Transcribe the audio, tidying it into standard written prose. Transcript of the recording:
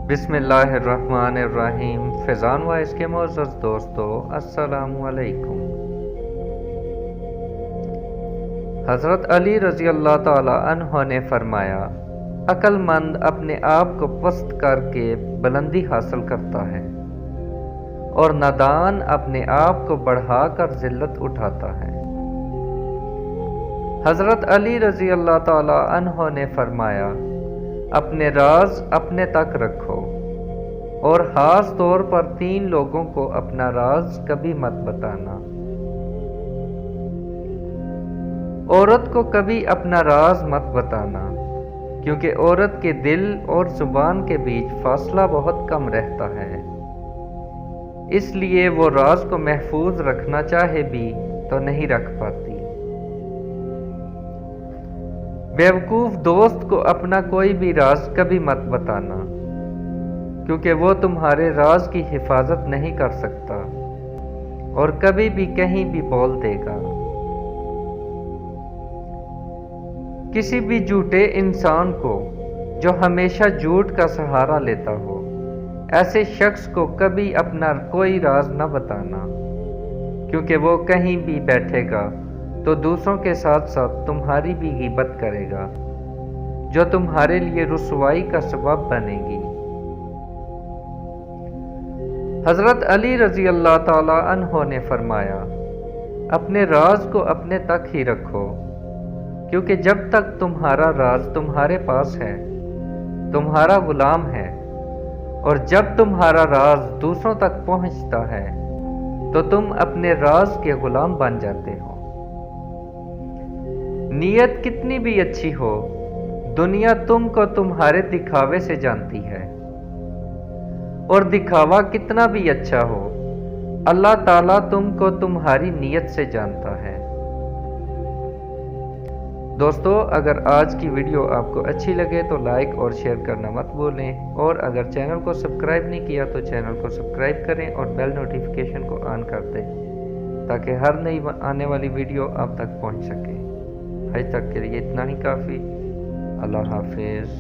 بسم اللہ الرحمن الرحیم۔ فیضان وائس کے معزز دوستو، السلام علیکم۔ حضرت علی رضی اللہ تعالی عنہ نے فرمایا، عقل مند اپنے آپ کو پست کر کے بلندی حاصل کرتا ہے اور نادان اپنے آپ کو بڑھا کر ذلت اٹھاتا ہے۔ حضرت علی رضی اللہ تعالی عنہ نے فرمایا، اپنے راز اپنے تک رکھو اور خاص طور پر 3 لوگوں کو اپنا راز کبھی مت بتانا۔ عورت کو کبھی اپنا راز مت بتانا، کیونکہ عورت کے دل اور زبان کے بیچ فاصلہ بہت کم رہتا ہے، اس لیے وہ راز کو محفوظ رکھنا چاہے بھی تو نہیں رکھ پاتی۔ بیوقوف دوست کو اپنا کوئی بھی راز کبھی مت بتانا، کیونکہ وہ تمہارے راز کی حفاظت نہیں کر سکتا اور کبھی بھی کہیں بھی بول دے گا۔ کسی بھی جھوٹے انسان کو جو ہمیشہ جھوٹ کا سہارا لیتا ہو، ایسے شخص کو کبھی اپنا کوئی راز نہ بتانا، کیونکہ وہ کہیں بھی بیٹھے گا تو دوسروں کے ساتھ ساتھ تمہاری بھی غیبت کرے گا، جو تمہارے لیے رسوائی کا سبب بنے گی۔ حضرت علی رضی اللہ تعالی عنہ نے فرمایا، اپنے راز کو اپنے تک ہی رکھو، کیونکہ جب تک تمہارا راز تمہارے پاس ہے، تمہارا غلام ہے، اور جب تمہارا راز دوسروں تک پہنچتا ہے تو تم اپنے راز کے غلام بن جاتے ہو۔ نیت کتنی بھی اچھی ہو، دنیا تم کو تمہارے دکھاوے سے جانتی ہے، اور دکھاوا کتنا بھی اچھا ہو، اللہ تعالیٰ تم کو تمہاری نیت سے جانتا ہے۔ دوستو، اگر آج کی ویڈیو آپ کو اچھی لگے تو لائک اور شیئر کرنا مت بھولیں، اور اگر چینل کو سبسکرائب نہیں کیا تو چینل کو سبسکرائب کریں اور بیل نوٹیفیکیشن کو آن کر دیں، تاکہ ہر نئی آنے والی ویڈیو آپ تک پہنچ سکے۔ آج تک کے لیے اتنا ہی کافی۔ اللہ حافظ۔